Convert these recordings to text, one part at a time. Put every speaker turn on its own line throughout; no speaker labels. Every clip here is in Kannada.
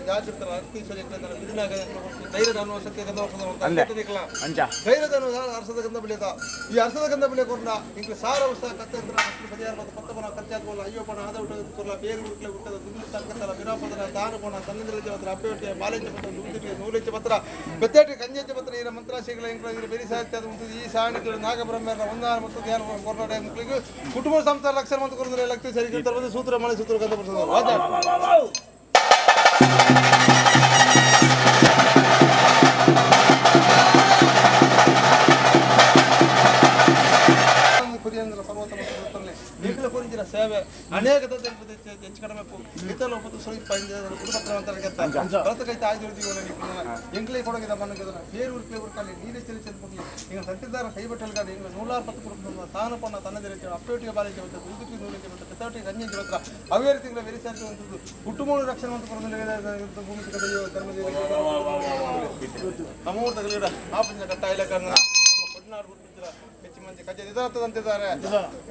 ಜಾಗೃತರ ಅರ್ಥೀಶ್ವರಿ ಬಿದಿನಾಗ ಧೈರ್ಯದ ಅನ್ನುವ ಸತ್ಯ ಧೈರ್ಯದ ಅರ್ಸದ ಗಂಧ ಬೆಳೆದ ಈ ಅರ್ಸದ ಗಂಧ ಬೆಳೆ ಕೊರ್ನ ಇಂಗ್ಲ ಸಾರ ವರ್ಷ ಕತ್ತೆಂದ್ರ ಪರಿಹಾರ ಪತ್ತಪನ ಕಚ್ಚಾತ್ಕೋಲ್ಲ ಅಯ್ಯೋಪನ ಆದ ಕೊರ್ಲ ಬೇರು ಉಟ್ಲೆ ಹುಟ್ಟದ ದುಂದು ಸರ್ಕತ್ತಲ ವಿರಾಪದನ ದಾನಪೋಣ ತನ್ನಂದಿರಜ ಪತ್ರ ಅಪ್ಪೆಯೊಟ್ಟಿಗೆ ಬಾಲೆಂಚ ಪತ್ರ ದುಂದಿಗೆ ನೂಲೆಂಚ ಪತ್ರ ಬೆತ್ತೇಟಿ ಕಂಜೆಂಚ ಪತ್ರ ಇರ ಮಂತ್ರಾಶಿಗಳ ಇಂಗ್ಲ ಬೇರೆ ಸಾಹಿತ್ಯದ ಉಂಟು ಈ ಸಾಣಿಗಳು ನಾಗಬ್ರಹ್ಮರ ಒಂದಾರ ಮತ್ತು ಧ್ಯಾನ ಕೊರ್ನಾಟಕ ಮಕ್ಕಳಿಗೆ ಕುಟುಂಬ ಸಂಸ್ಥೆ ಲಕ್ಷಣ ಮತ್ತು ಕೊರದರೆ ಲಕ್ತಿ ಸರಿಗೆ ತರಬಹುದು ಸೂತ್ರ ಮಳೆ ಸೂತ್ರ ಗಂಧ ಬರ್ತದೆ ಸೇವೆ ಅನೇಕ ಹೆಚ್ಚು ಕಡಿಮೆ ಇತಲ ಒಪ್ಪತ್ತು ಸ್ವಲ್ಪ ಕುಟುಂಬ ಎಂಗ್ಲೇ ಕೊಡಗಿದ ಮನಗದ ಬೇರು ಉರ್ಕೆ ಉರ್ಕಲ್ಲಿ ನೀರೇ ಚೆಲ್ಲಿ ಚೆಲ್ಪಡ್ಲಿ ಈಗ ಸತ್ತಿದ್ದಾರೆ ಕೈಬಟ್ಟಲ್ಗಾಡಿ ಈಗ 120 ಕುಟುಂಬ ತಾನು ಪಣ್ಣ ತನ್ನದಿರ ಅಪ್ಪೇಟಿಗೆ ಬಾಲಿಗೆ ಬಂತ ದುದುಕಿ ನೂಲಿಗೆ ಬಂತ ಬೆತ್ತವಟಿಗೆ ಗಂಜಿ ಹತ್ರ ಅವೇರಿ ತಿಂಗಳ ಬೆರೆಸಿರುವಂಥದ್ದು ಕುಟುಂಬ ರಕ್ಷಣೆ ಅಂತ ಭೂಮಿ ಸಿಗದೆಯೋ ಧರ್ಮದೇವಿ ಅಮೂರ್ತಗಳಿಡ ಆಪಂಜ ಕಟ್ಟ ಇಲಾಖೆ ಕೊಡ್ನಾಡು ಬಿಟ್ಟಿದ್ರ ಹೆಚ್ಚು ಮಂದಿ ಕಜ್ಜೆ ಇದಾಗ್ತದಂತಿದ್ದಾರೆ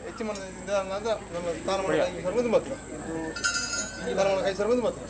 ಹೆಚ್ಚು ಮಂದಿ ಅಂದ್ರೆ ನಮ್ಮ ಸ್ಥಾನಮಾನ ಸರ್ವಂದು ಮಾತ್ರ ಸ್ಥಾನಮಾನ ಕೈ ಸರ್ವಂದು ಮಾತ್ರ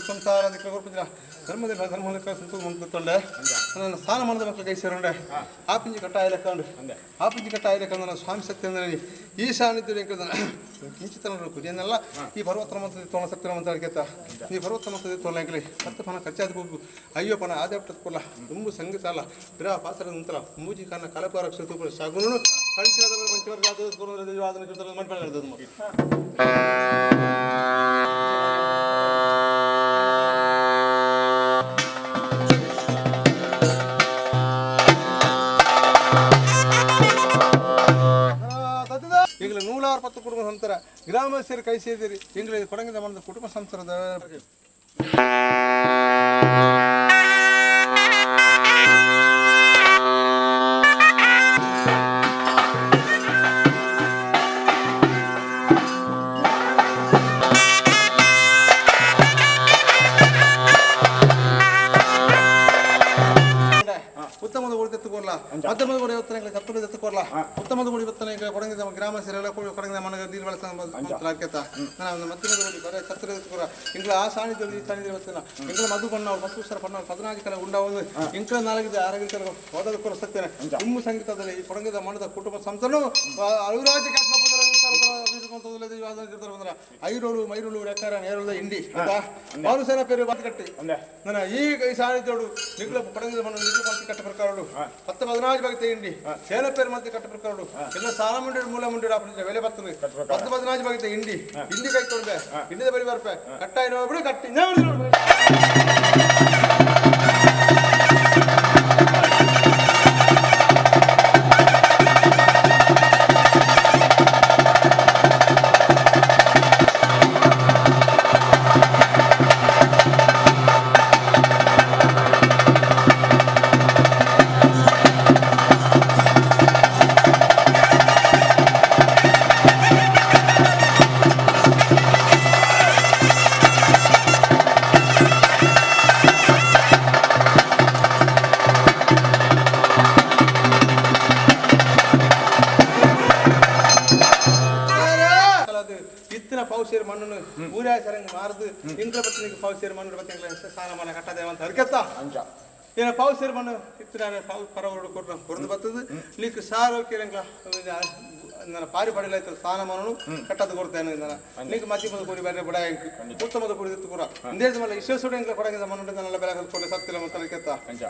ಸಂಸಾರ ಧರ್ಮದಲ್ಲಿ ನನ್ನ ಸ್ನಾನ ಮಾಡಿದ ಮಕ್ಕಳು ಕೈ ಸೇರೋಂಡೆ ಆಪಿಂಜಿ ಕಟ್ಟಾಯ ಲೆಕ್ಕಂಡು ಆಪಿಂಜಿ ಕಟ್ಟಾಯ ಲೆಕ್ಕ ನನ್ನ ಸ್ವಾಮಿ ಶಕ್ತಿ ಅಂದರೆ ಈ ಸಾನ್ನಿಧ್ಯ ಕಿಂಚಿತ ಕುದಿಯನ್ನೆಲ್ಲ ಈ ಪರ್ವತನ ಮಂತ್ರದ ತೋಣ ಶಕ್ತಿ ಮಂತ್ರ ಕೇತ ಈ ಪರ್ವತ ಮಂತ್ರದ ತೋಲಂಕಲಿ ಮತ್ತೆ ಪನ ಕಚ್ಚಾದ ಹೋಗು ಅಯ್ಯೋ ಪನ ಆದೇಪ್ಟದ ಕೊಲ್ಲ ತುಂಬು ಸಂಗೀತ ಅಲ್ಲ ಬಿರಾ ಪಾತ್ರದ ನಂತರ ಮೂಜಿ ಕನ್ನ ಕಲಪಾರ ಕ್ಷೇತ್ರ ಸಾಗುನು ಕಳಿಸಿದ ಪಂಚವರ್ಗ ಮಾಡ್ಕೊಳ್ಳೋದು ಈಗಲೇ 160 ಕುಟುಂಬ ಸಂಸಾರ ಗ್ರಾಮ ಸೇರಿ ಕೈ ಸೇರಿದಿರಿ ಈಗಲೇ ಕೊಡಗಿದ ಮನದ ಕುಟುಂಬ ಸಂಸಾರದ ಉತ್ತಮದ ಗುಡಿ ಎತ್ತುಕೊಡ್ಲ ಮಧ್ಯಮದ ಗುಡಿ ಇವತ್ತನೇ ಕತ್ತುರದ ಎತ್ತುಕೊಡ್ಲ ಉತ್ತಮದ ಗುಡಿ ಇವತ್ತನೇ ಕೊಡಗಿದ ಗ್ರಾಮ ಸೇರೆಲ್ಲ ಕೊಡಗಿದ ಮನಗ ನೀರು ಬಳಸ ಹಾಕ್ಯತ ನಾನು ಮಧ್ಯಮದ ಗುಡಿ ಬರೀ ಕತ್ತುರದ ಎತ್ತುಕೊರ ಇಂಗ್ಲ ಆ ಸಾಣಿಧ್ಯ ಈ ಸಾಣಿಧ್ಯ ಇವತ್ತಿನ ಇಂಗ್ಲ ಮಧು ಪಣ್ಣ 10 ವರ್ಷ ಪಣ್ಣ 14 ಕಲ ಉಂಡಾವುದು ಇಂಕ್ಲ 4 ಆರೋಗ್ಯ ಓದೋದು ಕೊರಸ್ತೇನೆ ನಿಮ್ಮ ಸಂಗೀತದಲ್ಲಿ ಈ ಕೊಡಗಿದ ಮನದ ಕುಟುಂಬ ಸಂಸ್ಥೆನೂ ಅವಿರಾಜ್ಯ ಐರೋಳು ಮೈರೋಳು ರೆಕ್ಕಾರ ನೇರಳ ಇಂಡಿ ಮಾನುಸೇನ ಪೇರು ಬಾತ್ ಕಟ್ಟಿ ನನ್ನ ಈ ಸಾಣಿಧ್ಯೋಡು ನಿಗ್ಲ ಕೊಡಗಿದ ಮನ ನಿಗ್ಲ ಮಾತಿ ಕಟ್ಟ ಪ್ರಕಾರಡು 10-15 ಭಾಗತೆ ಇಂಡಿ ಸೇನ ಪೇರು ಮಾತಿ ಕಟ್ಟ ಪ್ರಕಾರಡು ಎಲ್ಲ ಸಾಲ ಮುಂಡಿ ಮೂಲ ಮುಂಡಿ ಬೆಲೆ ಬರ್ತದೆ 10-15 ಭಾಗತೆ ಇಂಡಿ ಕೈ ತೊಳ್ಬೆ ಇಂಡಿದ ಬರಿ ಬರ್ಪೆ ಕಟ್ಟಾಯಿ ನೋಡ್ಬಿಡು ಕಟ್ಟಿ ಪೌಷೇರ್ ಮಣ್ಣನ್ನು ಊರಾಸರಂಗ್ ಮಾರದು ಇಂದ್ರ ಪತ್ನಿಗೆ ಪೌಷೇರ್ ಮಣ್ಣು ಪತ್ನಿ ಸ್ನಾನ ಮನೆ ಕಟ್ಟದೇವ ಅಂತ ಅರ್ಕತ್ತ ಏನ ಪೌಷೇರ್ ಮಣ್ಣು ಇತ್ತಿನ ಪರವಡು ಕೊಟ್ಟು ಹೊರದು ಬರ್ತದೆ ನೀಕು ಸಾರೋಕ್ಯ ನನ್ನ ಪಾರಿ ಪಡಿಲಾಯ್ತು ಸ್ನಾನ ಮಣ್ಣು ಕಟ್ಟದು ಕೊಡ್ತೇನೆ ನೀಕು ಮತಿ ಮದ ಕೂಡಿ ಬೇರೆ ಬಡ ಉತ್ತಮದ ಕೂಡಿ ಕೂಡ ಇಂದೇ ಮಲ್ಲ ವಿಶ್ವೇಶ್ವರ ಕೊಡಗಿದ ಮಣ್ಣು ನನ್ನ ಬೆಳಗದ ಕೊಡಲಿ ಸತ್ತಿಲ್ಲ ಮತ್ತು ಅರ್ಕತ್ತ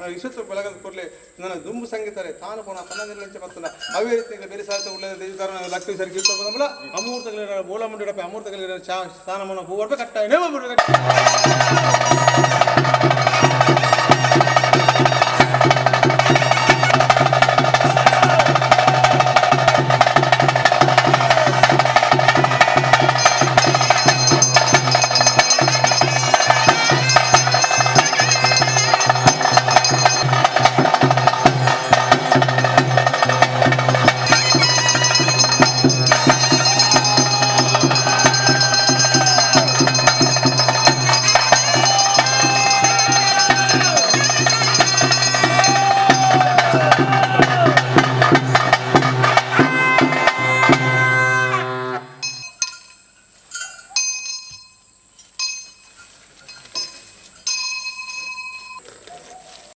ವಿಶ್ವೇಶ್ವರ ಬೆಳಗದ ಕೊಡಲಿ ನನ್ನ ದುಂಬು ಸಂಗೀತಾರೆ ತಾನು ಪೋಣ ತನ್ನದಿಲ್ಲ ಬರ್ತಲ್ಲ ಅವೇ ರೀತಿ ಬೇರೆ ಸಾಹಿತ್ಯ ಉಳ್ಳದ ದೇವತಾರ ಲಕ್ಷ್ಮೀ ಸರಿ ಕಿತ್ತಲ್ಲ ಅಮೂರ್ತಗಳಿರೋ ಬೋಳ ಮುಂಡಿಡಪ್ಪ ಅಮೂರ್ತಗಳಿರೋ ಸ್ನಾನ ಮಣ್ಣು ಹೂ ಬರ್ಬೇಕು ಕಟ್ಟ